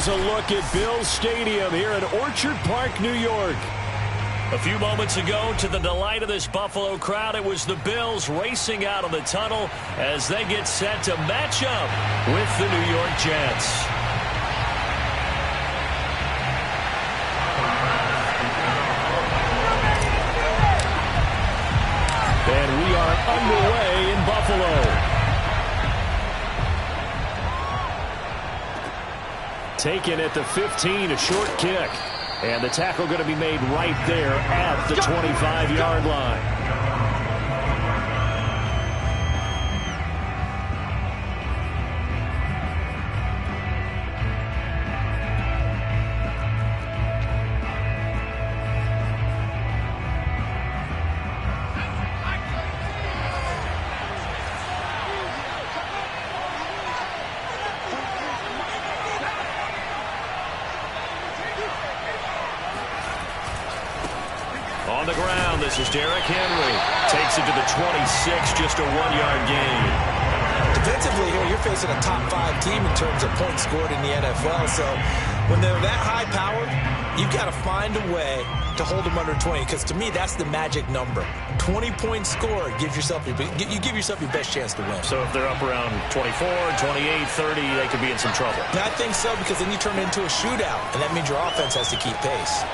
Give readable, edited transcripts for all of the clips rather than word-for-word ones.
a look at Bills Stadium here in Orchard Park, New York. A few moments ago, to the delight of this Buffalo crowd, it was the Bills racing out of the tunnel as they get set to match up with the New York Jets. And we are underway in Buffalo. Taken at the 15, a short kick. And the tackle going to be made right there at the 25-yard line. On the ground, this is Derrick Henry. Takes it to the 26, just a 1-yard gain. Defensively here, you're facing a top 5 team in terms of points scored in the NFL. So when they're that high powered, you've got to find a way to hold them under 20. Because to me, that's the magic number. 20 points scored gives yourself you give yourself your best chance to win. So if they're up around 24, 28, 30, they could be in some trouble. And I think so, because then you turn it into a shootout, and that means your offense has to keep pace.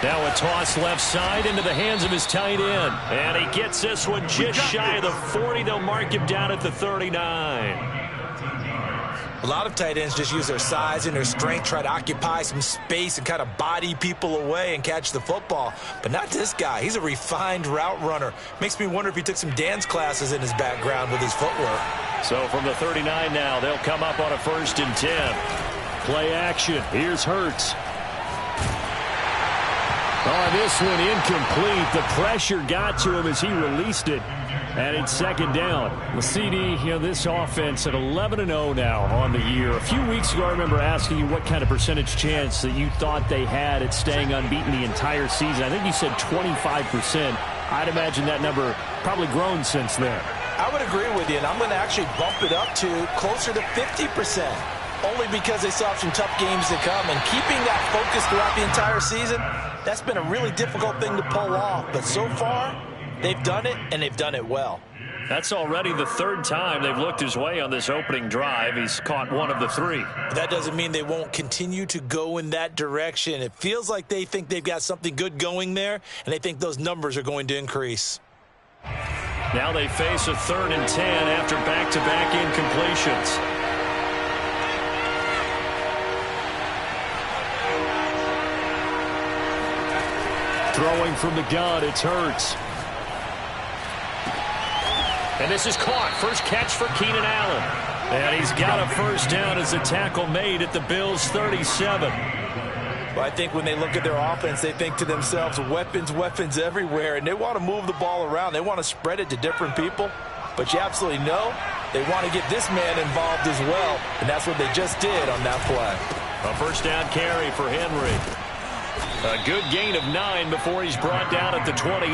Now a toss left side into the hands of his tight end. And he gets this one just shy of the 40. They'll mark him down at the 39. A lot of tight ends just use their size and their strength, try to occupy some space and kind of body people away and catch the football. But not this guy. He's a refined route runner. Makes me wonder if he took some dance classes in his background with his footwork. So from the 39 now, they'll come up on a 1st and 10. Play action. Here's Hurts. Oh, this one incomplete. The pressure got to him as he released it. And it's 2nd down. Well, CD, this offense at 11-0 now on the year. A few weeks ago, I remember asking you what kind of percentage chance that you thought they had at staying unbeaten the entire season. I think you said 25%. I'd imagine that number probably grown since then. I would agree with you, and I'm going to actually bump it up to closer to 50%. Only because they still have some tough games to come. And keeping that focus throughout the entire season, that's been a really difficult thing to pull off. But so far, they've done it, and they've done it well. That's already the 3rd time they've looked his way on this opening drive. He's caught 1 of the 3. But that doesn't mean they won't continue to go in that direction. It feels like they think they've got something good going there, and they think those numbers are going to increase. Now they face a 3rd and 10 after back-to-back incompletions. Throwing from the gun, it's Hurts. And this is caught. First catch for Keenan Allen. And he's got a 1st down as a tackle made at the Bills' 37. Well, I think when they look at their offense, they think to themselves, weapons everywhere, and they want to move the ball around. They want to spread it to different people. But you absolutely know they want to get this man involved as well, and that's what they just did on that play. A 1st down carry for Henry. A good gain of 9 before he's brought down at the 28.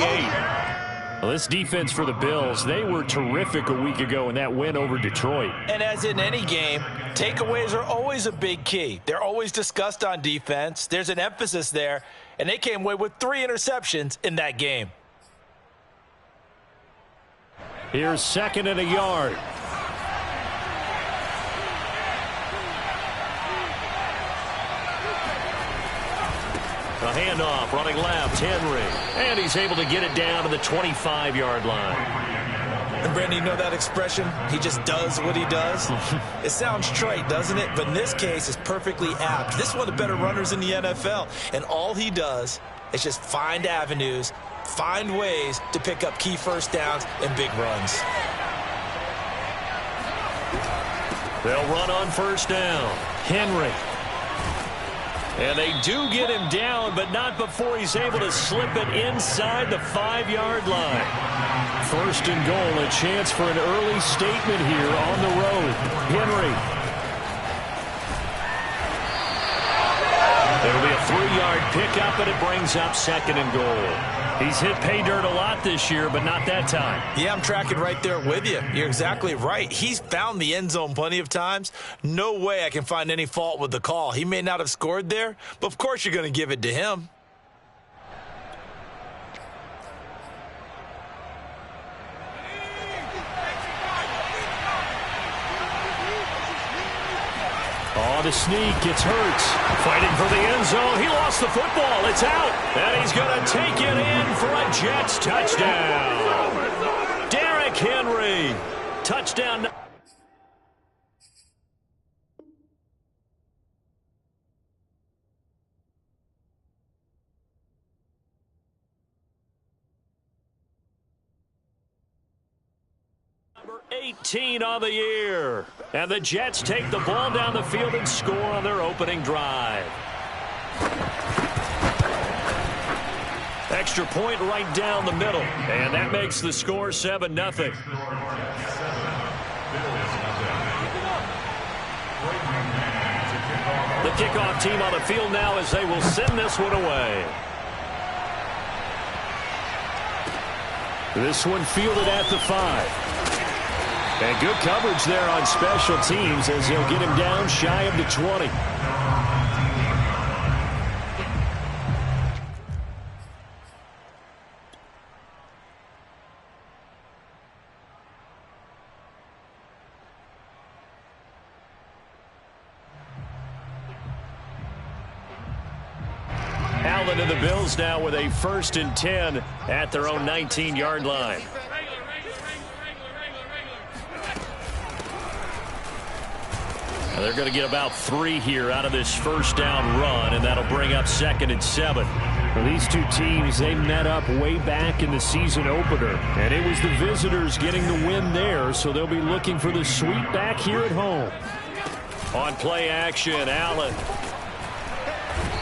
Well, this defense for the Bills, they were terrific a week ago in that win over Detroit. And as in any game, takeaways are always a big key. They're always discussed on defense. There's an emphasis there, and they came away with 3 interceptions in that game. Here's 2nd and a yard. A handoff, running left, Henry. And he's able to get it down to the 25-yard line. And, Brandon, you know that expression? He just does what he does? It sounds trite, doesn't it? But in this case, it's perfectly apt. This is one of the better runners in the NFL. And all he does is just find avenues, find ways to pick up key 1st downs and big runs. They'll run on 1st down. Henry. And they do get him down, but not before he's able to slip it inside the 5-yard line. 1st and goal, a chance for an early statement here on the road. Henry. It'll be a 3-yard pick up, and it brings up 2nd and goal. He's hit pay dirt a lot this year, but not that time. Yeah, I'm tracking right there with you. You're exactly right. He's found the end zone plenty of times. No way I can find any fault with the call. He may not have scored there, but of course you're going to give it to him. Oh, the sneak gets Hurts. Fighting for the end zone. He lost the football. It's out. And he's going to take it in for a Jets touchdown. Derrick Henry. Touchdown. Number 18 on the year. And the Jets take the ball down the field and score on their opening drive. Extra point right down the middle. And that makes the score 7-0. The kickoff team on the field now as they will send this one away. This one fielded at the 5. And good coverage there on special teams as he'll get him down shy of the 20. Allen and the Bills now with a 1st and 10 at their own 19-yard line. They're going to get about 3 here out of this first down run, and that'll bring up 2nd and 7. Well, these two teams, they met up way back in the season opener, and it was the visitors getting the win there, so they'll be looking for the sweep back here at home. On play action, Allen.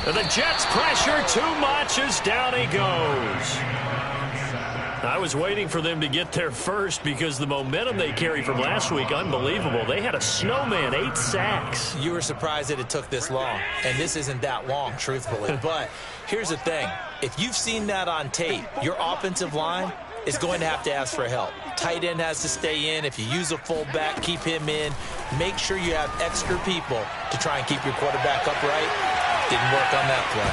And the Jets pressure too much as down he goes. I was waiting for them to get there first because the momentum they carry from last week, unbelievable. They had a snowman, 8 sacks. You were surprised that it took this long, and this isn't that long, truthfully. But here's the thing. If you've seen that on tape, your offensive line is going to have to ask for help. Tight end has to stay in. If you use a fullback, keep him in. Make sure you have extra people to try and keep your quarterback upright. Didn't work on that play.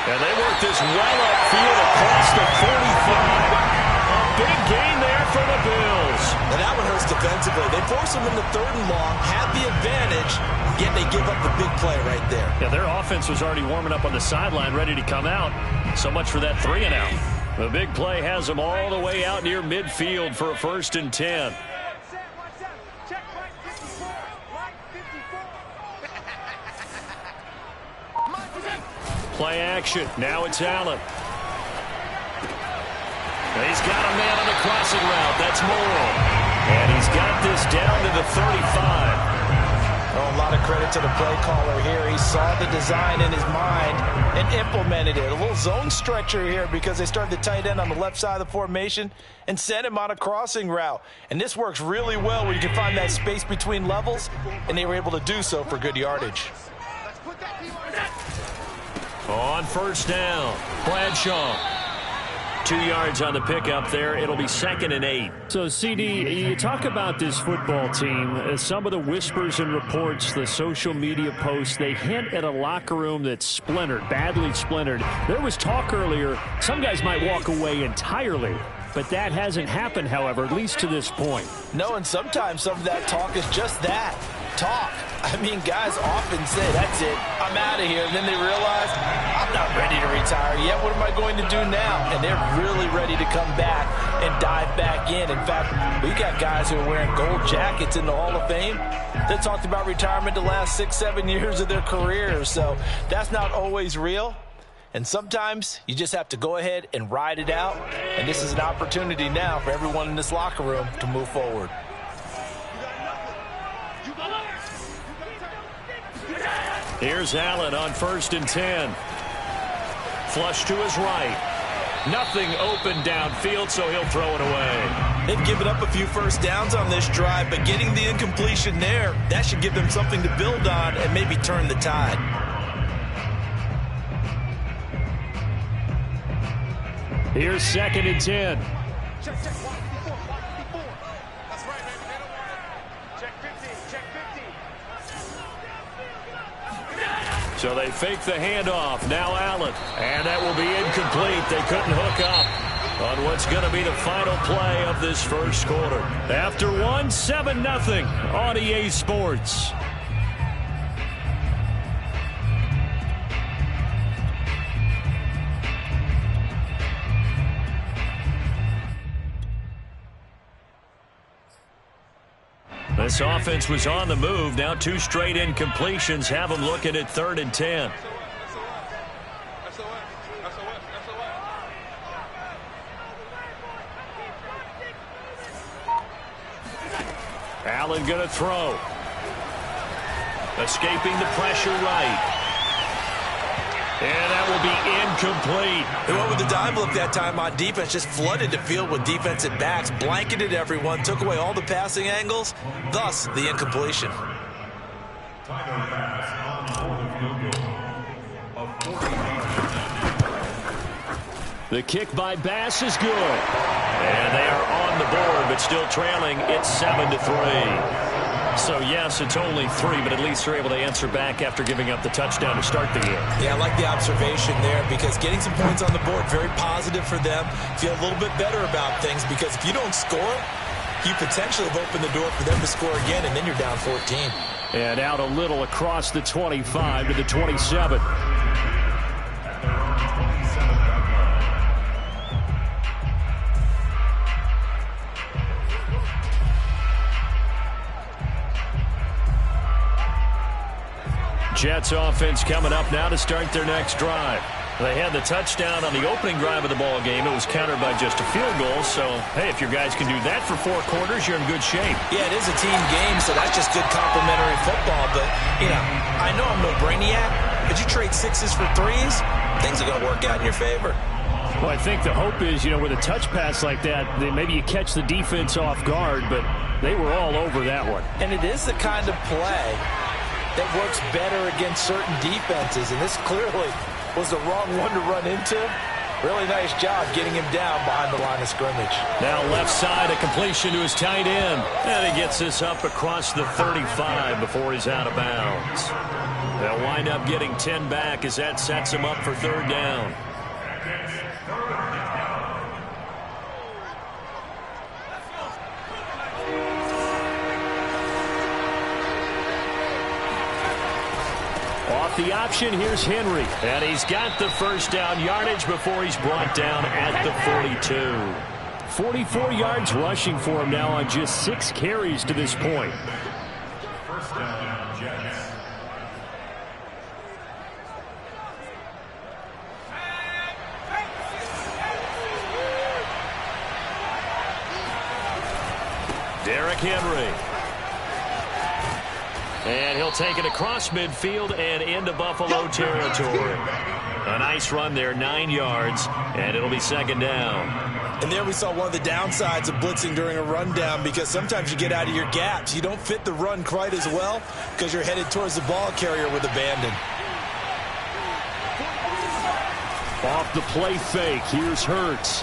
And they work this well upfield across the 45. A big gain there for the Bills. And that one hurts defensively. They force them into 3rd and long, have the advantage, yet they give up the big play right there. Yeah, their offense was already warming up on the sideline, ready to come out. So much for that 3 and out. The big play has them all the way out near midfield for a 1st and 10. Play action. Now it's Allen. He's got a man on the crossing route. That's Morrill. And he's got this down to the 35. Oh, a lot of credit to the play caller here. He saw the design in his mind and implemented it. A little zone stretcher here because they started the tight end on the left side of the formation and sent him on a crossing route. And this works really well when you can find that space between levels, and they were able to do so for good yardage. On 1st down, Bradshaw. 2 yards on the pickup there. It'll be 2nd and 8. So, CD, you talk about this football team. Some of the whispers and reports, the social media posts, they hint at a locker room that's splintered, badly splintered. There was talk earlier, some guys might walk away entirely. But that hasn't happened, however, at least to this point. No, and sometimes some of that talk is just that, talk. I mean, guys often say, that's it, I'm out of here. And then they realize, I'm not ready to retire yet. What am I going to do now? And they're really ready to come back and dive back in. In fact, we got guys who are wearing gold jackets in the Hall of Fame that talked about retirement the last 6-7 years of their careers. So that's not always real. And sometimes you just have to go ahead and ride it out. And this is an opportunity now for everyone in this locker room to move forward. Here's Allen on 1st and 10. Flush to his right. Nothing open downfield, so he'll throw it away. They've given up a few first downs on this drive, but getting the incompletion there, that should give them something to build on and maybe turn the tide. Here's 2nd and 10. Check 54. That's right, baby. They don't want it. Check 50. Check 50. So they fake the handoff. Now Allen. And that will be incomplete. They couldn't hook up on what's going to be the final play of this first quarter. After one, 7-0 on EA Sports. This offense was on the move. Now 2 straight incompletions have them looking at 3rd and 10. Allen going to throw. Escaping the pressure right. And that will be incomplete. They went with the dive look that time on defense, just flooded the field with defensive backs, blanketed everyone, took away all the passing angles, thus the incompletion. The kick by Bass is good. And they are on the board, but still trailing. It's 7-3. So, yes, it's only 3, but at least they're able to answer back after giving up the touchdown to start the game. Yeah, I like the observation there because getting some points on the board, very positive for them. Feel a little bit better about things because if you don't score, you potentially have opened the door for them to score again, and then you're down 14. And out a little across the 25 to the 27. Jets offense coming up now to start their next drive. They had the touchdown on the opening drive of the ball game. It was countered by just a field goal. So, hey, if your guys can do that for 4 quarters, you're in good shape. Yeah, it is a team game, so that's just good complimentary football. But, you know, I know I'm no brainiac, but you trade 6s for 3s, things are going to work out in your favor. Well, I think the hope is, you know, with a touch pass like that, maybe you catch the defense off guard, but they were all over that one. And it is the kind of play that works better against certain defenses, and this clearly was the wrong one to run into. Really nice job getting him down behind the line of scrimmage. Now left side, a completion to his tight end. And he gets this up across the 35 before he's out of bounds. They'll wind up getting 10 back as that sets him up for 3rd down. Off the option, here's Henry. And he's got the first down yardage before he's brought down at the 42. 44 yards rushing for him now on just 6 carries to this point. First down, Jets. Derrick Henry. And he'll take it across midfield and into Buffalo territory. A nice run there, 9 yards, and it'll be 2nd down. And there we saw one of the downsides of blitzing during a rundown because sometimes you get out of your gaps. You don't fit the run quite as well because you're headed towards the ball carrier with abandon. Off the play fake, here's Hurts.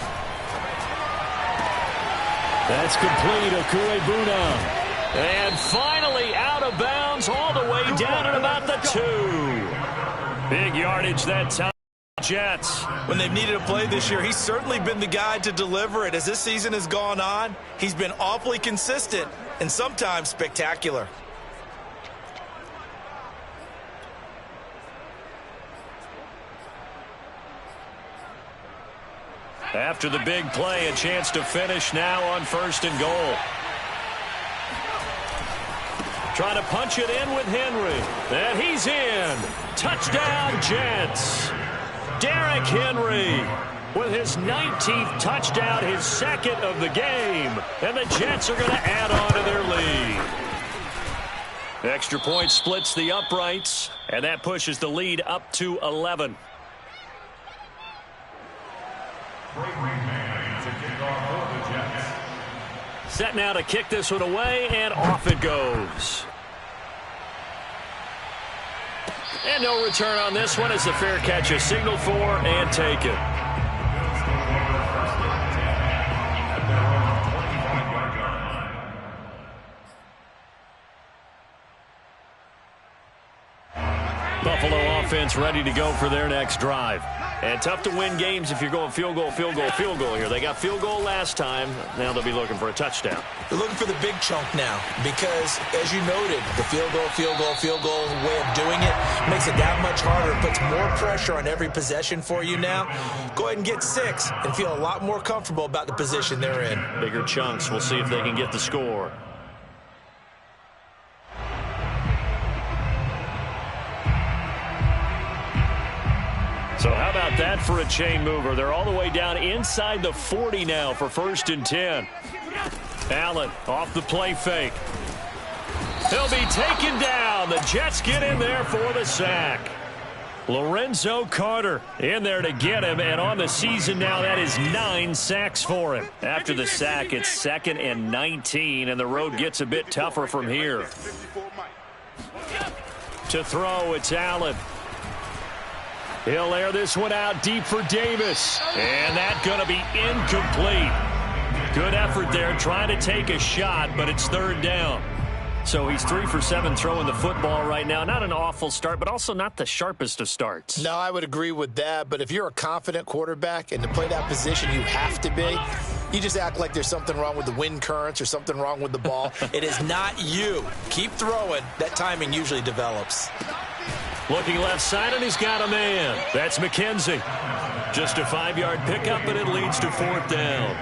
That's complete, Okuegbuna. And finally out of bounds all the way down at about the 2. Big yardage that time. Jets. When they've needed a play this year, he's certainly been the guy to deliver it. As this season has gone on, he's been awfully consistent and sometimes spectacular. After the big play, a chance to finish now on 1st and goal. Trying to punch it in with Henry. And he's in. Touchdown, Jets. Derrick Henry with his 19th touchdown, his 2nd of the game. And the Jets are going to add on to their lead. Extra point splits the uprights, and that pushes the lead up to 11. Set now to kick this one away, and off it goes. And no return on this one as the fair catch is signaled for and taken. offense ready to go for their next drive. And tough to win games if you're going field goal, field goal, field goal here. They got field goal last time. Now they'll be looking for a touchdown. They're looking for the big chunk now because, as you noted, the field goal, field goal, field goal way of doing it makes it that much harder. It puts more pressure on every possession for you now. Go ahead and get 6 and feel a lot more comfortable about the position they're in. Bigger chunks. We'll see if they can get the score. So how about that for a chain mover? They're all the way down inside the 40 now for 1st and 10. Allen off the play fake. He'll be taken down. The Jets get in there for the sack. Lorenzo Carter in there to get him, and on the season now, that is 9 sacks for him. After the sack, it's 2nd and 19, and the road gets a bit tougher from here. To throw, it's Allen. He'll air this one out deep for Davis, and that's going to be incomplete. Good effort there, trying to take a shot, but it's 3rd down. So he's 3 for 7 throwing the football right now. Not an awful start, but also not the sharpest of starts. No, I would agree with that. But if you're a confident quarterback and to play that position you have to be, you just act like there's something wrong with the wind currents or something wrong with the ball. It is not you. Keep throwing. That timing usually develops. Looking left side, and he's got a man. That's McKenzie. Just a 5-yard pickup, and it leads to 4th down.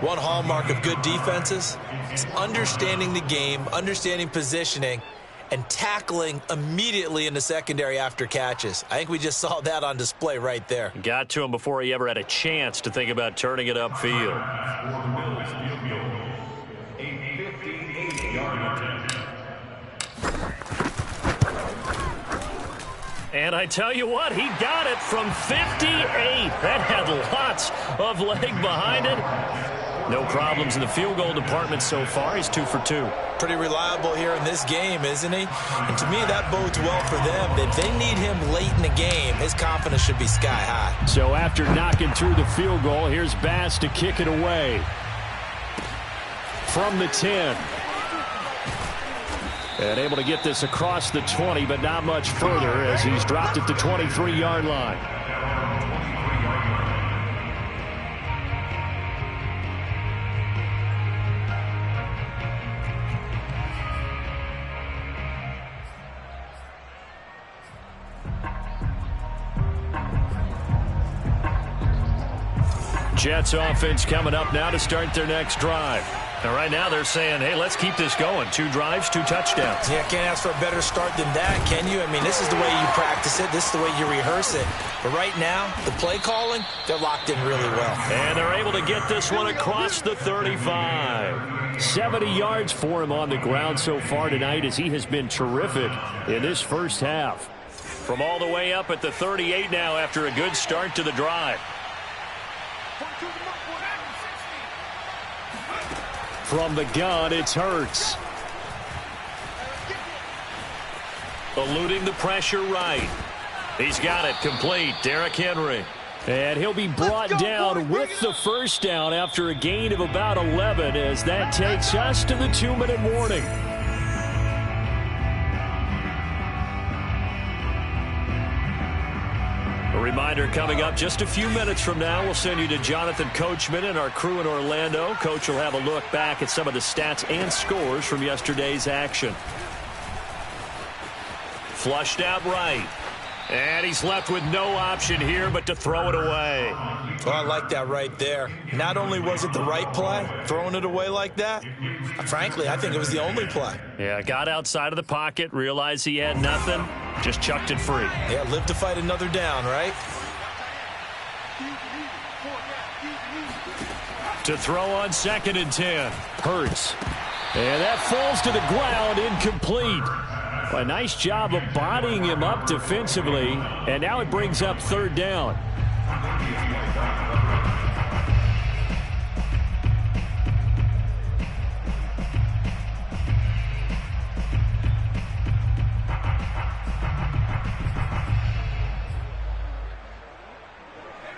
One hallmark of good defenses is understanding the game, understanding positioning, and tackling immediately in the secondary after catches. I think we just saw that on display right there. Got to him before he ever had a chance to think about turning it upfield. And I tell you what, he got it from 58. That had lots of leg behind it. No problems in the field goal department so far. He's 2 for 2. Pretty reliable here in this game, isn't he? And to me, that bodes well for them. If they need him late in the game, his confidence should be sky high. So after knocking through the field goal, here's Bass to kick it away. From the 10. And able to get this across the 20, but not much further as he's dropped at the 23-yard line. Jets offense coming up now to start their next drive. And right now they're saying, hey, let's keep this going. 2 drives, 2 touchdowns. Yeah, can't ask for a better start than that, can you? I mean, this is the way you practice it. This is the way you rehearse it. But right now, the play calling, they're locked in really well. And they're able to get this one across the 35. 70 yards for him on the ground so far tonight as he has been terrific in this first half. From all the way up at the 38 now after a good start to the drive. From the gun, it's Hurts. Eluding the pressure right. He's got it complete. Derrick Henry. And he'll be brought down with the first down after a gain of about 11 as that takes us to the 2-minute warning. A reminder coming up just a few minutes from now, we'll send you to Jonathan Coachman and our crew in Orlando. Coach will have a look back at some of the stats and scores from yesterday's action. Flushed out right. And he's left with no option here but to throw it away. Well, I like that right there. Not only was it the right play, throwing it away like that, frankly, I think it was the only play. Yeah, got outside of the pocket, realized he had nothing, just chucked it free. Yeah, live to fight another down, right? To throw on 2nd and 10. Hurts. And that falls to the ground, incomplete. Well, a nice job of bodying him up defensively, and now it brings up 3rd down.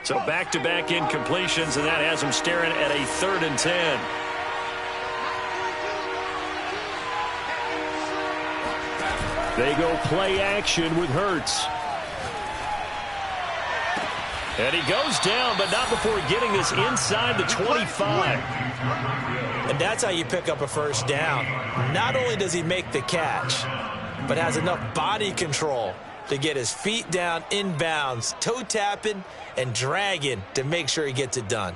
So back-to-back incompletions, and that has him staring at a 3rd and 10. They go play action with Hurts. And he goes down, but not before getting this inside the 25. And that's how you pick up a first down. Not only does he make the catch, but has enough body control to get his feet down inbounds, toe tapping and dragging to make sure he gets it done.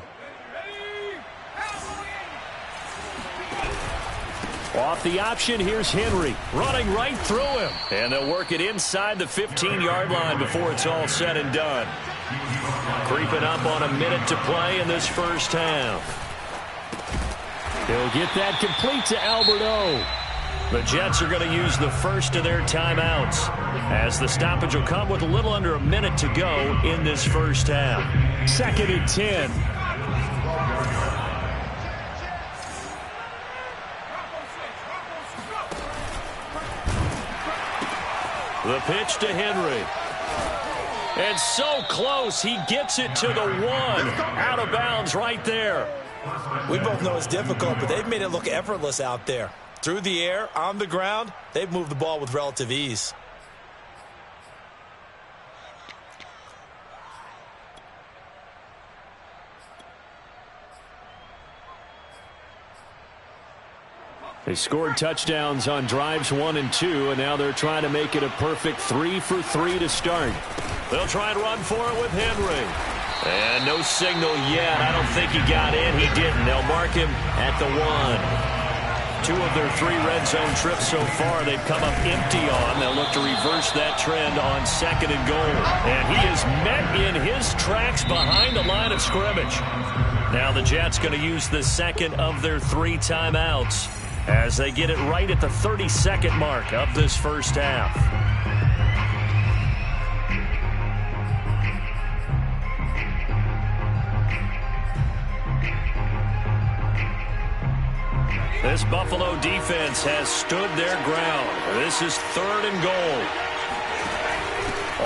Off the option, here's Henry, running right through him. And they'll work it inside the 15-yard line before it's all said and done. Creeping up on a minute to play in this first half. He'll get that complete to Albert O. The Jets are going to use the first of their timeouts, as the stoppage will come with a little under a minute to go in this first half. 2nd and 10. The pitch to Henry. And so close, he gets it to the 1. Out of bounds right there. We both know it's difficult, but they've made it look effortless out there. Through the air, on the ground, they've moved the ball with relative ease. They scored touchdowns on drives 1 and 2, and now they're trying to make it a perfect 3 for 3 to start. They'll try and run for it with Henry. And no signal yet. I don't think he got in. He didn't. They'll mark him at the 1. 2 of their 3 red zone trips so far they've come up empty on. They'll look to reverse that trend on 2nd and goal. And he is met in his tracks behind the line of scrimmage. Now the Jets going to use the second of their 3 timeouts as they get it right at the 32nd mark of this first half. This Buffalo defense has stood their ground. This is 3rd and goal.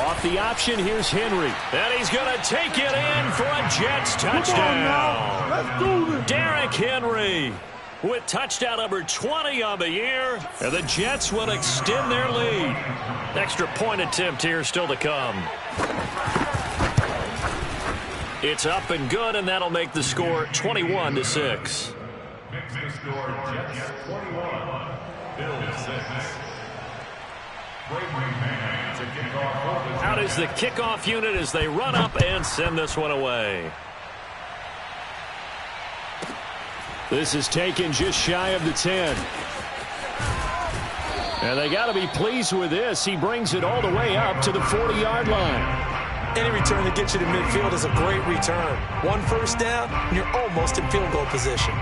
Off the option, here's Henry. And he's going to take it in for a Jets touchdown. Let's do this. Derrick Henry with touchdown number 20 on the year. And the Jets will extend their lead. Extra point attempt here still to come. It's up and good, and that'll make the score 21-6. Makes the score Jets 21, Bills 6. Out is the kickoff unit as they run up and send this one away. This is taken just shy of the 10. And they got to be pleased with this. He brings it all the way up to the 40-yard line. Any return that gets you to midfield is a great return. 1 first down, and you're almost in field goal position.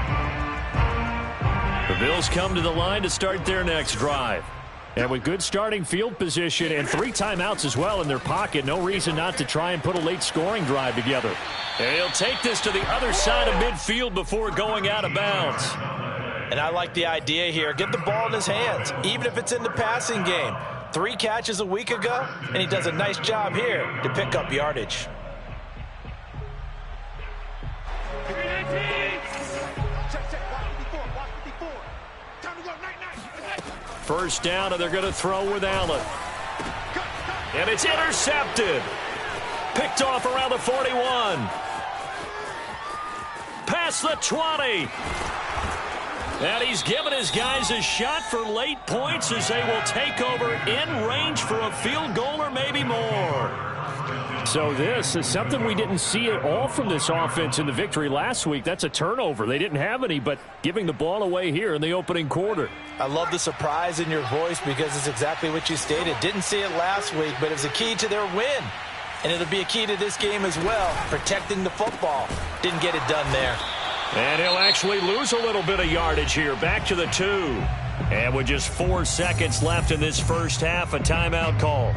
The Bills come to the line to start their next drive. And with good starting field position and 3 timeouts as well in their pocket, no reason not to try and put a late scoring drive together. And he'll take this to the other side of midfield before going out of bounds. And I like the idea here. Get the ball in his hands, even if it's in the passing game. 3 catches a week ago, and he does a nice job here to pick up yardage. First down, and they're going to throw with Allen. And it's intercepted. Picked off around the 41. Past the 20. And he's given his guys a shot for late points as they will take over in range for a field goal or maybe more. So this is something we didn't see at all from this offense in the victory last week. That's a turnover. They didn't have any, but giving the ball away here in the opening quarter. I love the surprise in your voice because it's exactly what you stated. Didn't see it last week, but it was a key to their win. And it'll be a key to this game as well, protecting the football. Didn't get it done there. And he'll actually lose a little bit of yardage here, back to the 2. And with just 4 seconds left in this first half, a timeout call.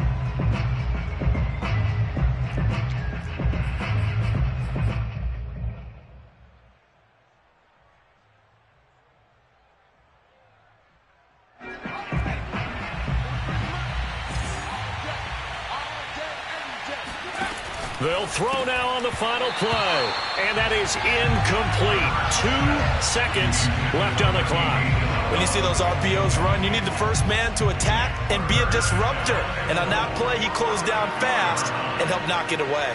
They'll throw now on the final play. And that is incomplete. 2 seconds left on the clock. When you see those RPOs run, you need the first man to attack and be a disruptor. And on that play, he closed down fast and helped knock it away.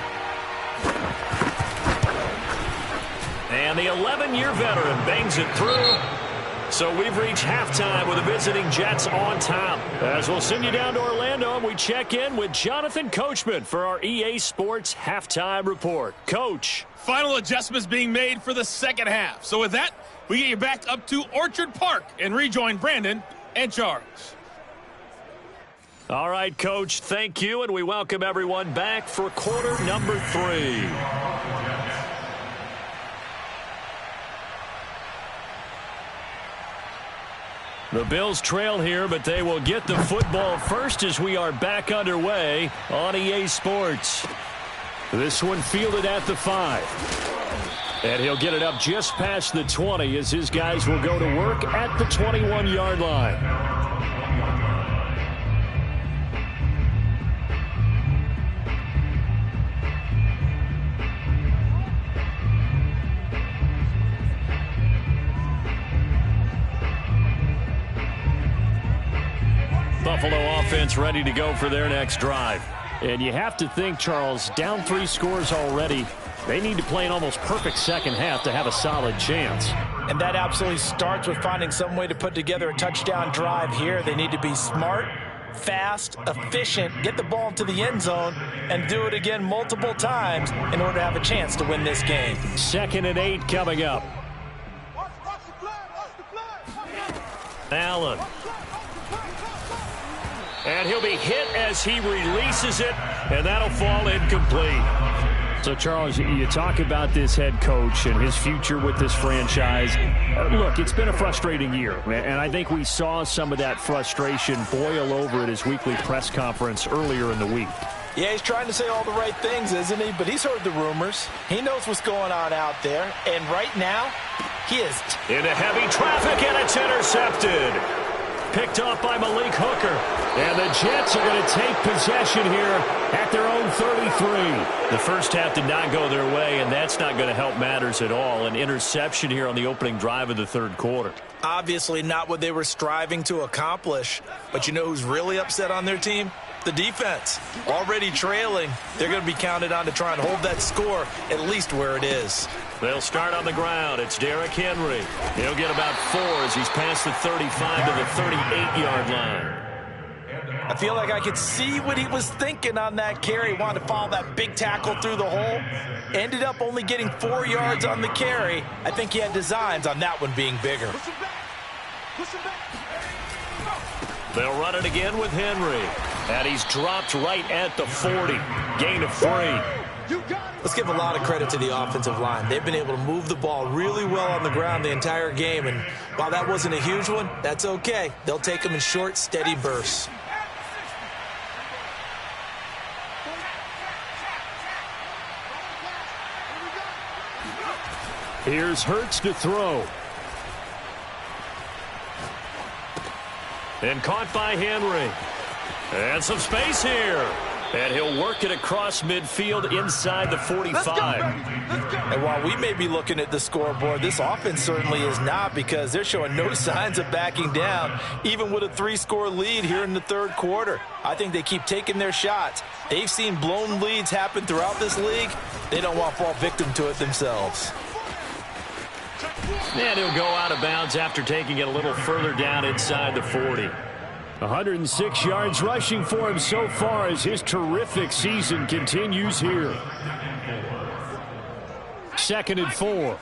And the 11-year veteran bangs it through. So we've reached halftime with the visiting Jets on top. As we'll send you down to Orlando, and we check in with Jonathan Coachman for our EA Sports Halftime Report. Coach. Final adjustments being made for the second half. So with that, we get you back up to Orchard Park and rejoin Brandon and Charles. All right, Coach, thank you, and we welcome everyone back for quarter number 3. The Bills trail here, but they will get the football first as we are back underway on EA Sports. This one fielded at the 5. And he'll get it up just past the 20 as his guys will go to work at the 21-yard line. Buffalo offense ready to go for their next drive. And you have to think, Charles, down 3 scores already. They need to play an almost perfect second half to have a solid chance. And that absolutely starts with finding some way to put together a touchdown drive here. They need to be smart, fast, efficient, get the ball to the end zone, and do it again multiple times in order to have a chance to win this game. 2nd and 8 coming up. Allen. And he'll be hit as he releases it, and that'll fall incomplete. So, Charles, you talk about this head coach and his future with this franchise. Look, it's been a frustrating year, and I think we saw some of that frustration boil over at his weekly press conference earlier in the week. Yeah, he's trying to say all the right things, isn't he? But he's heard the rumors. He knows what's going on out there, and right now, he is into heavy traffic, and it's intercepted. Picked off by Malik Hooker. And the Jets are going to take possession here at their own 33. The first half did not go their way, and that's not going to help matters at all. An interception here on the opening drive of the third quarter. obviously not what they were striving to accomplish. But you know who's really upset on their team? The defense. Already trailing. They're going to be counted on to try and hold that score at least where it is. They'll start on the ground. It's Derrick Henry. He'll get about 4 as he's past the 35 to the 38-yard line. I feel like I could see what he was thinking on that carry. Wanted to follow that big tackle through the hole. Ended up only getting 4 yards on the carry. I think he had designs on that one being bigger. They'll run it again with Henry. And he's dropped right at the 40. Gain of 3. Let's give a lot of credit to the offensive line. They've been able to move the ball really well on the ground the entire game. And while that wasn't a huge one, that's okay. They'll take them in short, steady bursts. Here's Hurts to throw. And caught by Henry. And some space here. And he'll work it across midfield inside the 45. And while we may be looking at the scoreboard, this offense certainly is not, because they're showing no signs of backing down, even with a 3-score lead here in the third quarter. I think they keep taking their shots. They've seen blown leads happen throughout this league. They don't want to fall victim to it themselves. And he'll go out of bounds after taking it a little further down inside the 40. 106 yards rushing for him so far as his terrific season continues here. 2nd and 4.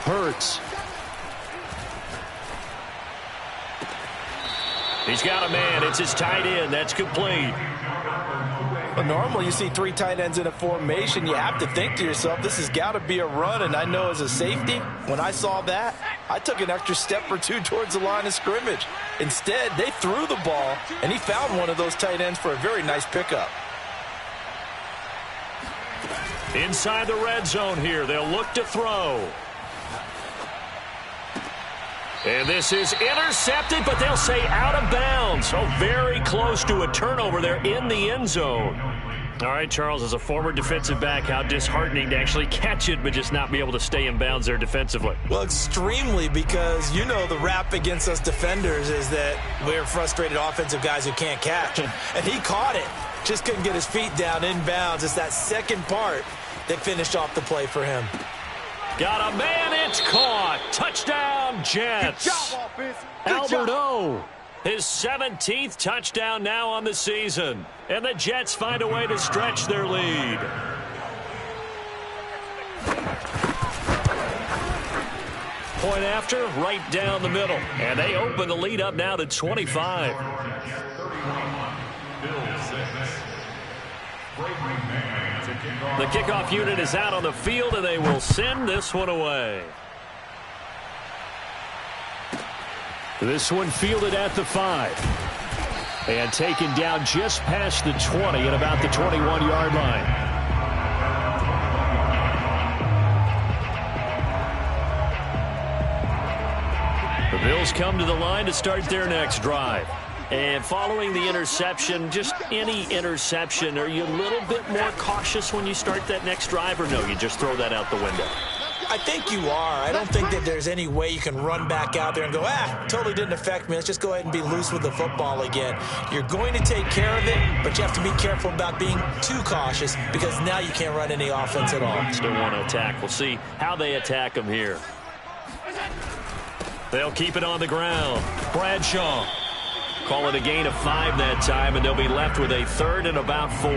Hurts. He's got a man. It's his tight end. That's complete. But normally you see 3 tight ends in a formation, you have to think to yourself, this has got to be a run. And I know as a safety, when I saw that, I took an extra step or 2 towards the line of scrimmage. Instead, they threw the ball, and he found one of those tight ends for a very nice pickup. Inside the red zone here, they'll look to throw. And this is intercepted, but they'll say out of bounds. So very close to a turnover there in the end zone. All right, Charles, as a former defensive back, how disheartening to actually catch it but just not be able to stay in bounds there defensively. Well, extremely, because you know the rap against us defenders is that we're frustrated offensive guys who can't catch. And he caught it. Just couldn't get his feet down in bounds. It's that second part that finished off the play for him. Got a man, it's caught. Touchdown, Jets. Good job, offense. Good Albert job. O, his 17th touchdown now on the season. And the Jets find a way to stretch their lead. Point after, right down the middle. And they open the lead up now to 25. The kickoff unit is out on the field, and they will send this one away. This one fielded at the 5. And taken down just past the 20 at about the 21-yard line. The Bills come to the line to start their next drive. And following the interception, just any interception, are you a little bit more cautious when you start that next drive, or no, you just throw that out the window? I think you are. I don't think that there's any way you can run back out there and go, totally didn't affect me. Let's just go ahead and be loose with the football again. You're going to take care of it, but you have to be careful about being too cautious because now you can't run any offense at all. Still want to attack. We'll see how they attack them here. They'll keep it on the ground. Bradshaw. Call it a gain of 5 that time, and they'll be left with a 3rd and about 4.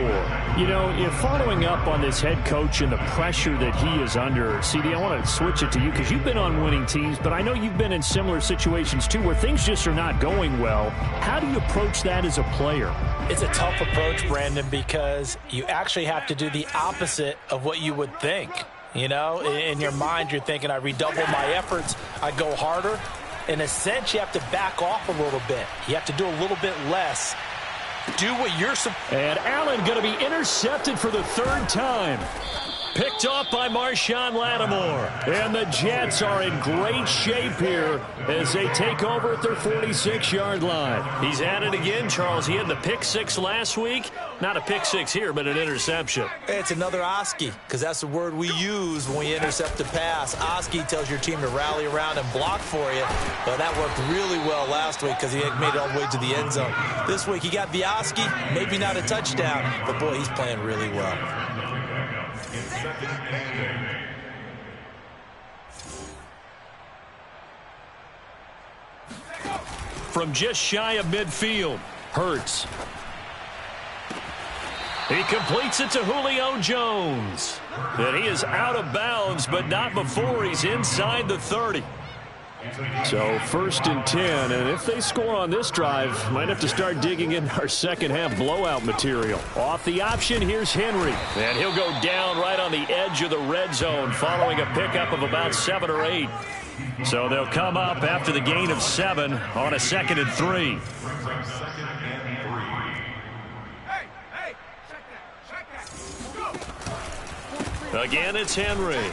You know, if following up on this head coach and the pressure that he is under, CD, I want to switch it to you because you've been on winning teams, but I know you've been in similar situations too where things just are not going well. How do you approach that as a player? It's a tough approach, Brandon, because you actually have to do the opposite of what you would think. You know, in your mind, you're thinking, I redouble my efforts, I go harder. In a sense, you have to back off a little bit. You have to do a little bit less. Do what you're supposed to. And Allen going to be intercepted for the 3rd time. Picked off by Marshawn Lattimore. And the Jets are in great shape here as they take over at their 46-yard line. He's at it again, Charles. He had the pick 6 last week. Not a pick 6 here, but an interception. It's another Oski, because that's the word we use when we intercept a pass. Oski tells your team to rally around and block for you. But that worked really well last week because he had made it all the way to the end zone. This week he got the Oski, maybe not a touchdown, but boy, he's playing really well. From just shy of midfield, Hurts. He completes it to Julio Jones. And he is out of bounds, but not before he's inside the 30. So 1st and 10, and if they score on this drive, might have to start digging in our second half blowout material. Off the option, here's Henry. And he'll go down right on the edge of the red zone following a pickup of about 7 or 8. So they'll come up after the gain of 7 on a 2nd and 3. Again, it's Henry.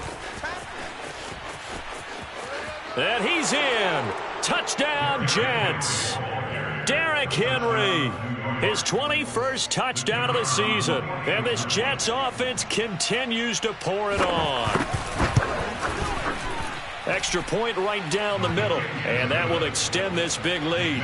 And he's in. Touchdown, Jets. Derrick Henry, his 21st touchdown of the season. And this Jets offense continues to pour it on. Extra point right down the middle. And that will extend this big lead.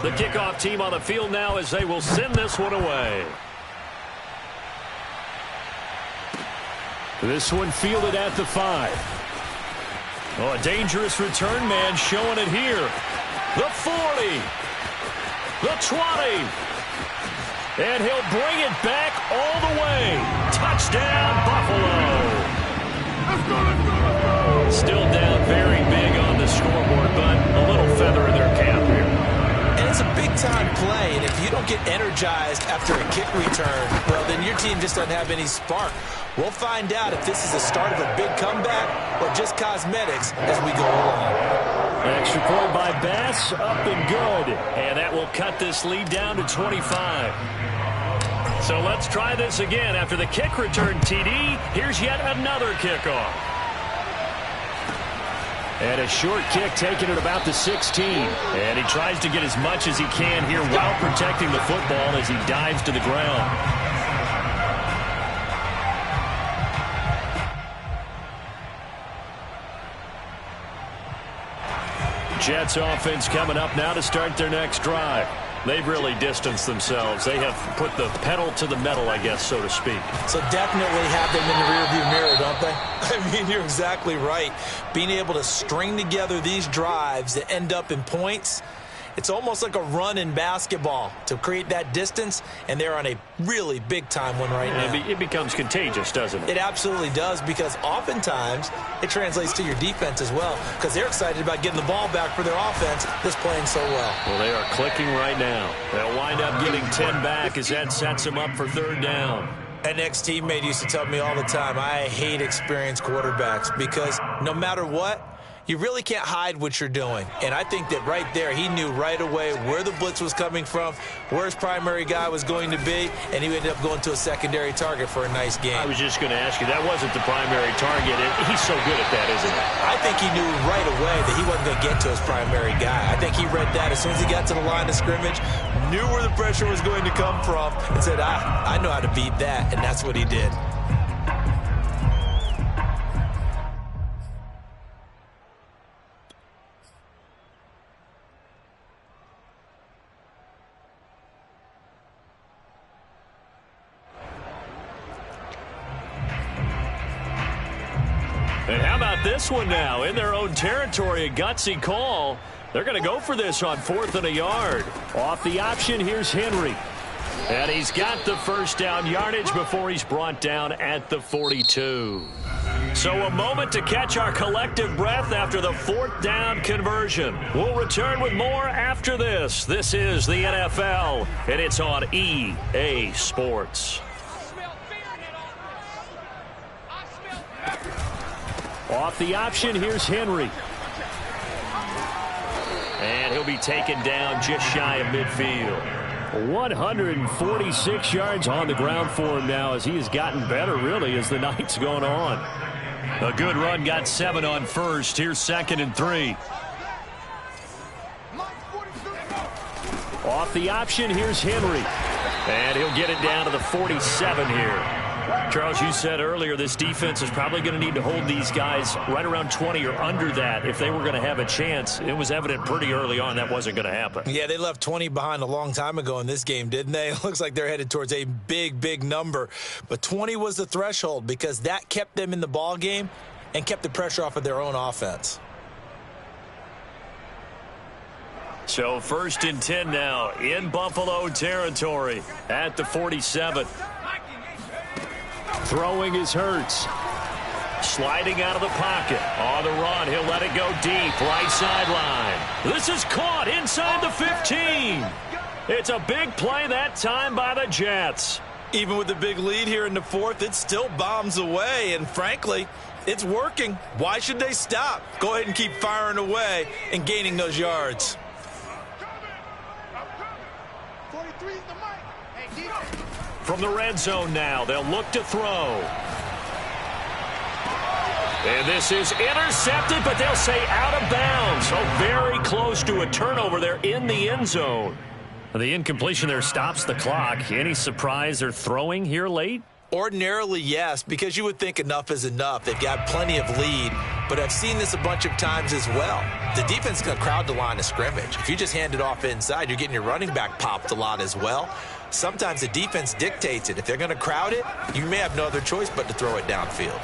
The kickoff team on the field now as they will send this one away. This one fielded at the 5. Oh, a dangerous return man showing it here. The 40. The 20. And he'll bring it back all the way. Touchdown, Buffalo. Let's go. Still down very big on the scoreboard, but a little feather in their cap here. And it's a big-time play, and if you don't get energized after a kick return, well, then your team just doesn't have any spark. We'll find out if this is the start of a big comeback or just cosmetics as we go along. Extra point by Bass, up and good. And that will cut this lead down to 25. So let's try this again. After the kick return, TD, here's yet another kickoff. And a short kick taken at about the 16. And he tries to get as much as he can here while protecting the football as he dives to the ground. Jets offense coming up now to start their next drive. They've really distanced themselves. They have put the pedal to the metal, I guess, so to speak. So definitely have them in the rearview mirror, don't they? I mean, you're exactly right. Being able to string together these drives that end up in points, it's almost like a run in basketball to create that distance, and they're on a really big-time one right now. It becomes contagious, doesn't it? It absolutely does, because oftentimes it translates to your defense as well, because they're excited about getting the ball back for their offense that's playing so well. Well, they are clicking right now. They'll wind up getting 10 back as that sets them up for third down. An ex-teammate used to tell me all the time, I hate experienced quarterbacks, because no matter what, you really can't hide what you're doing. And I think that right there, he knew right away where the blitz was coming from, where his primary guy was going to be, and he ended up going to a secondary target for a nice game. I was just going to ask you, that wasn't the primary target. He's so good at that, isn't he? I think he knew right away that he wasn't going to get to his primary guy. I think he read that as soon as he got to the line of scrimmage, knew where the pressure was going to come from, and said, I know how to beat that, and that's what he did. And how about this one now? In their own territory, a gutsy call. They're going to go for this on 4th and a yard. Off the option, here's Henry. And he's got the first down yardage before he's brought down at the 42. So a moment to catch our collective breath after the 4th down conversion. We'll return with more after this. This is the NFL, and it's on EA Sports. Off the option, here's Henry. And he'll be taken down just shy of midfield. 146 yards on the ground for him now as he has gotten better, really, as the night's going on. A good run, got 7 on first. Here's 2nd and 3. Off the option, here's Henry. And he'll get it down to the 47 here. Charles, you said earlier this defense is probably going to need to hold these guys right around 20 or under that if they were going to have a chance. It was evident pretty early on that wasn't going to happen. Yeah, they left 20 behind a long time ago in this game, didn't they? It looks like they're headed towards a big, big number. But 20 was the threshold because that kept them in the ball game and kept the pressure off of their own offense. So 1st and 10 now in Buffalo territory at the 47. Throwing is Hurts. Sliding out of the pocket. On the run, he'll let it go deep. Right sideline. This is caught inside the 15. It's a big play that time by the Jets. Even with the big lead here in the 4th, it still bombs away. And frankly, it's working. Why should they stop? Go ahead and keep firing away and gaining those yards. From the red zone now, they'll look to throw. And this is intercepted, but they'll say out of bounds. So very close to a turnover there in the end zone. The incompletion there stops the clock. Any surprise they're throwing here late? Ordinarily, yes, because you would think enough is enough. They've got plenty of lead, but I've seen this a bunch of times as well. The defense is going to crowd the line of scrimmage. If you just hand it off inside, you're getting your running back popped a lot as well. Sometimes the defense dictates it. If they're going to crowd it, you may have no other choice but to throw it downfield.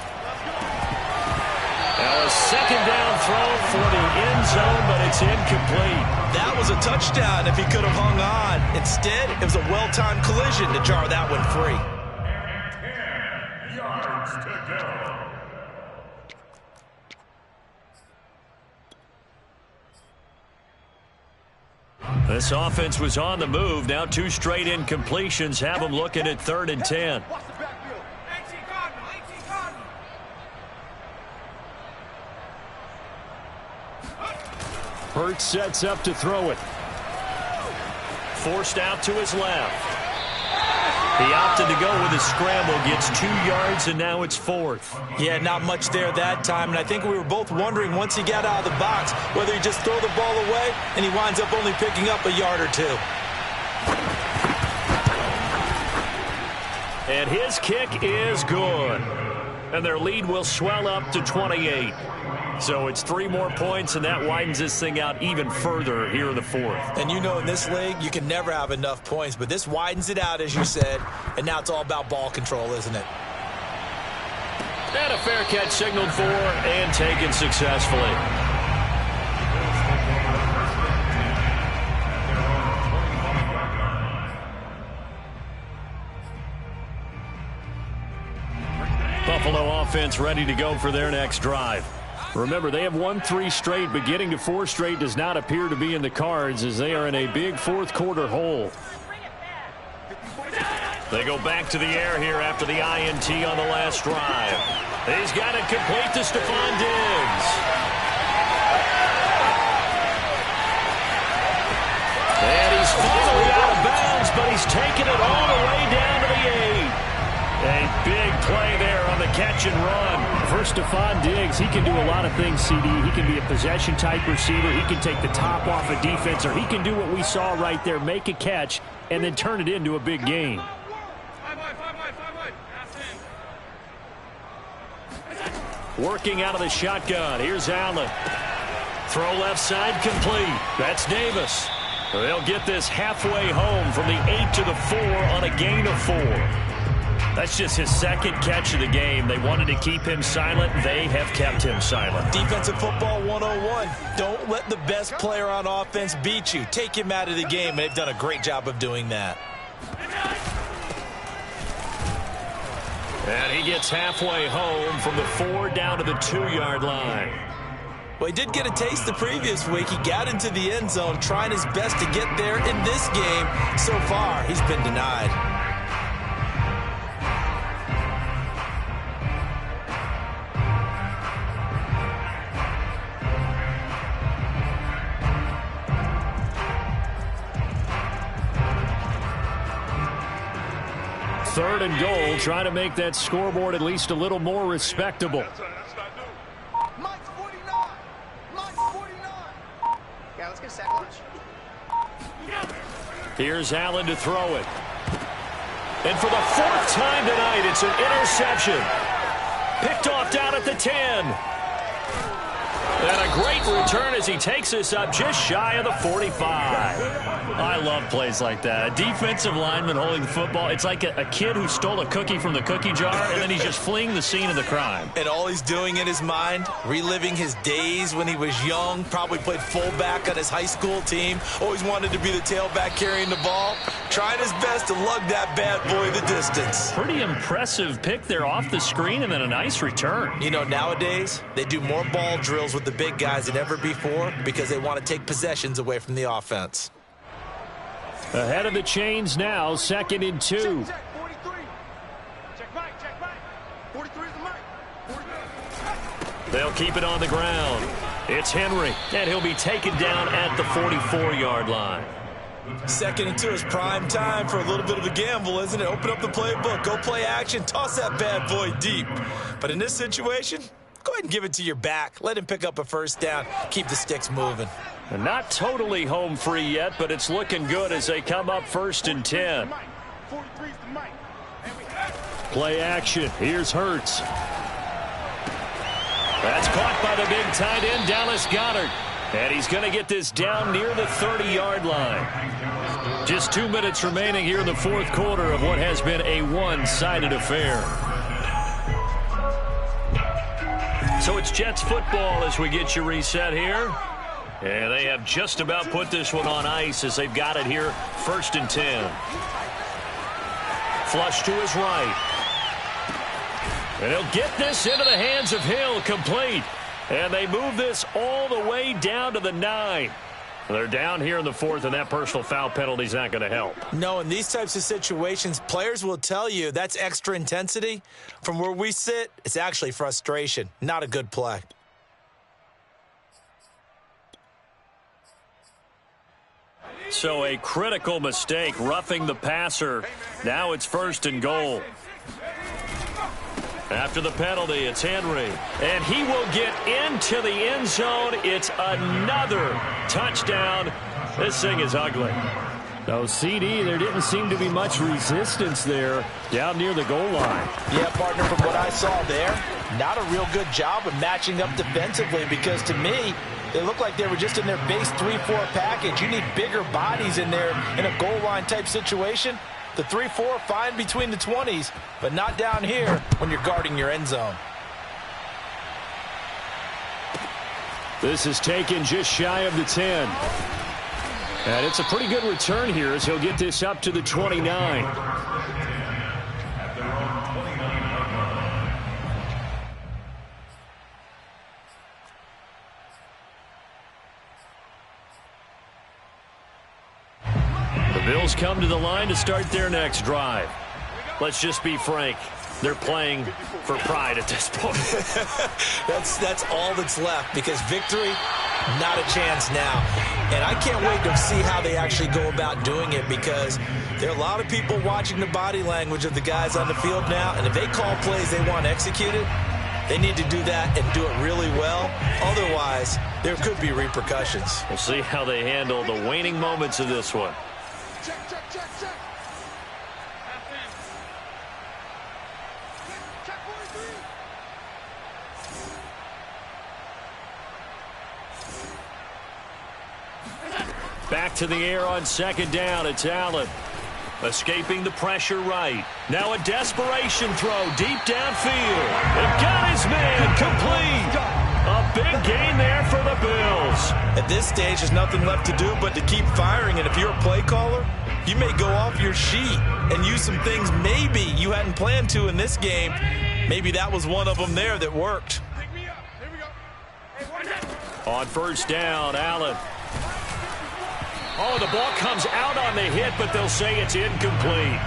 Now a 2nd down throw for the end zone, but it's incomplete. That was a touchdown if he could have hung on. Instead, it was a well-timed collision to jar that one free. 10 yards to go. This offense was on the move. Now 2 straight incompletions have them looking at 3rd and 10. Hurts sets up to throw it. Forced out to his left. He opted to go with a scramble, gets 2 yards, and now it's 4th. Yeah, not much there that time, and I think we were both wondering once he got out of the box whether he just throw the ball away and he winds up only picking up a yard or 2. And his kick is good. And their lead will swell up to 28. So it's 3 more points, and that widens this thing out even further here in the 4th. And you know in this league, you can never have enough points, but this widens it out, as you said, and now it's all about ball control, isn't it? And a fair catch signaled for and taken successfully. Buffalo offense ready to go for their next drive. Remember, they have won 3 straight, but getting to 4 straight does not appear to be in the cards as they are in a big 4th quarter hole. They go back to the air here after the INT on the last drive. He's got it complete to Stephon Diggs. And he's finally out of bounds, but he's taken it all the way down to the 8. A big play there on the catch and run. For Stephon Diggs, he can do a lot of things, CD. He can be a possession-type receiver. He can take the top off a defense, or he can do what we saw right there, make a catch, and then turn it into a big game. Working out of the shotgun. Here's Allen. Throw left side complete. That's Davis. They'll get this halfway home from the 8 to the 4 on a gain of 4. That's just his 2nd catch of the game. They wanted to keep him silent. They have kept him silent. Defensive football 101. Don't let the best player on offense beat you. Take him out of the game, and they've done a great job of doing that. And he gets halfway home from the 4 down to the 2-yard line. Well, he did get a taste the previous week. He got into the end zone trying his best to get there in this game. So far, he's been denied. Third and goal, trying to make that scoreboard at least a little more respectable. Mike's 49. Mike's 49. Yeah, let's get a sack lunch. Here's Allen to throw it. And for the 4th time tonight, it's an interception. Picked off down at the 10. And a great return as he takes us up just shy of the 45. I love plays like that. A defensive lineman holding the football. It's like a kid who stole a cookie from the cookie jar, and then he's just fleeing the scene of the crime. And all he's doing in his mind, reliving his days when he was young, probably played fullback on his high school team, always wanted to be the tailback carrying the ball, trying his best to lug that bad boy the distance. Pretty impressive pick there off the screen, and then a nice return. You know, nowadays, they do more ball drills with the big guys than ever before because they want to take possessions away from the offense. Ahead of the chains now, 2nd and 2. Check 43. Check Mike, check Mike. 43 is the Mike. 43. They'll keep it on the ground. It's Henry, and he'll be taken down at the 44-yard line. 2nd and 2 is prime time for a little bit of a gamble, isn't it? Open up the playbook, go play action, toss that bad boy deep. But in this situation, go ahead and give it to your back. Let him pick up a 1st down. Keep the sticks moving. And not totally home free yet, but it's looking good as they come up 1st and 10. 43 is the Mike. Play action. Here's Hurts. That's caught by the big tight end, Dallas Goedert. And he's going to get this down near the 30-yard line. Just 2 minutes remaining here in the 4th quarter of what has been a one-sided affair. So it's Jets football as we get you reset here. And they have just about put this one on ice as they've got it here, 1st and 10. Flush to his right. And he'll get this into the hands of Hill, complete. And they move this all the way down to the 9. They're down here in the 4th, and that personal foul penalty is not going to help. No, in these types of situations, players will tell you that's extra intensity. From where we sit, it's actually frustration. Not a good play. So a critical mistake, roughing the passer. Now it's 1st and goal. After the penalty, it's Henry. And he will get into the end zone. It's another touchdown. This thing is ugly. No, CD, there didn't seem to be much resistance there down near the goal line. Yeah, partner, from what I saw there, not a real good job of matching up defensively, because to me, they looked like they were just in their base 3-4 package. You need bigger bodies in there in a goal line type situation. The 3-4, fine between the 20s, but not down here when you're guarding your end zone. This is taken just shy of the 10. And it's a pretty good return here as he'll get this up to the 29. The Bills come to the line to start their next drive. Let's just be frank. They're playing for pride at this point. That's all that's left, because victory, not a chance now. And I can't wait to see how they actually go about doing it, because there are a lot of people watching the body language of the guys on the field now, and if they call plays they want executed, they need to do that and do it really well. Otherwise, there could be repercussions. We'll see how they handle the waning moments of this one. Check, check, check, check. Check 43. Back to the air on 2nd down. It's Allen. Escaping the pressure right. Now a desperation throw deep downfield. It got his man complete. A big gain there for the Bills. At this stage, there's nothing left to do but to keep firing. And if you're a play caller, you may go off your sheet and use some things maybe you hadn't planned to in this game. Maybe that was one of them there that worked. Pick me up. Here we go. Hey, watch that. On 1st down, Allen. Oh, the ball comes out on the hit, but they'll say it's incomplete.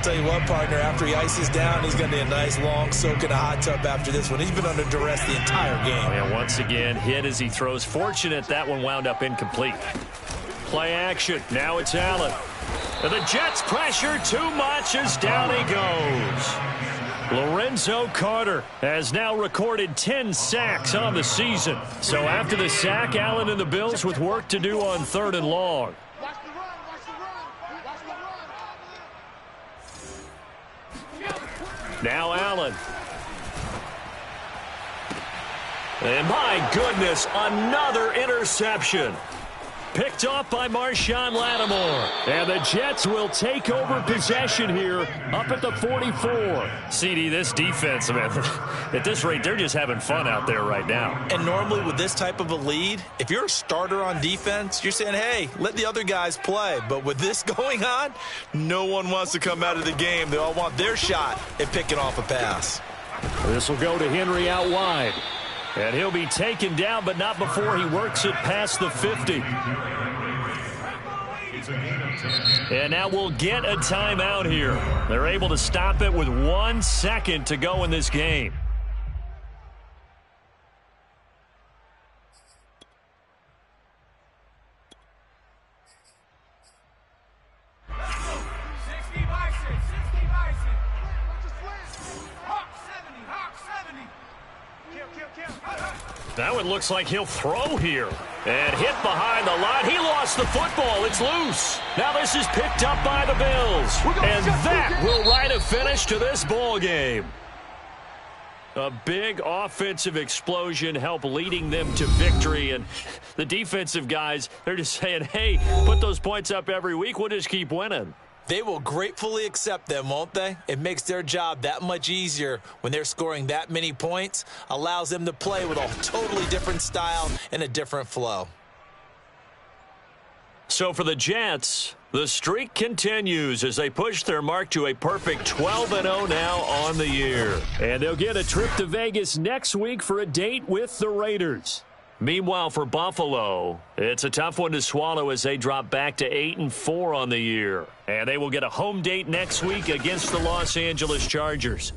Tell you what, partner, after he ices down, he's going to need a nice long soak in a hot tub after this one. He's been under duress the entire game. And once again, hit as he throws. Fortunate that one wound up incomplete. Play action. Now it's Allen. And the Jets pressure too much as down he goes. Lorenzo Carter has now recorded 10 sacks on the season. So after the sack, Allen and the Bills with work to do on 3rd and long. Watch the run. Watch the run. Watch the run. Now Allen. And my goodness, another interception. Picked off by Marshawn Lattimore. And the Jets will take over possession here up at the 44. CD, this defense, man, at this rate, they're just having fun out there right now. And normally with this type of a lead, if you're a starter on defense, you're saying, hey, let the other guys play. But with this going on, no one wants to come out of the game. They all want their shot at picking off a pass. This will go to Henry out wide. And he'll be taken down, but not before he works it past the 50. And now we'll get a timeout here. They're able to stop it with 1 second to go in this game. Now it looks like he'll throw here. And hit behind the line. He lost the football. It's loose. Now this is picked up by the Bills. And that will write a finish to this ball game. A big offensive explosion helped leading them to victory. And the defensive guys, they're just saying, hey, put those points up every week. We'll just keep winning. They will gratefully accept them, won't they? It makes their job that much easier when they're scoring that many points. Allows them to play with a totally different style and a different flow. So for the Jets, the streak continues as they push their mark to a perfect 12-0 now on the year. And they'll get a trip to Vegas next week for a date with the Raiders. Meanwhile, for Buffalo, it's a tough one to swallow as they drop back to 8-4 on the year. And they will get a home date next week against the Los Angeles Chargers.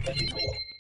Thank you.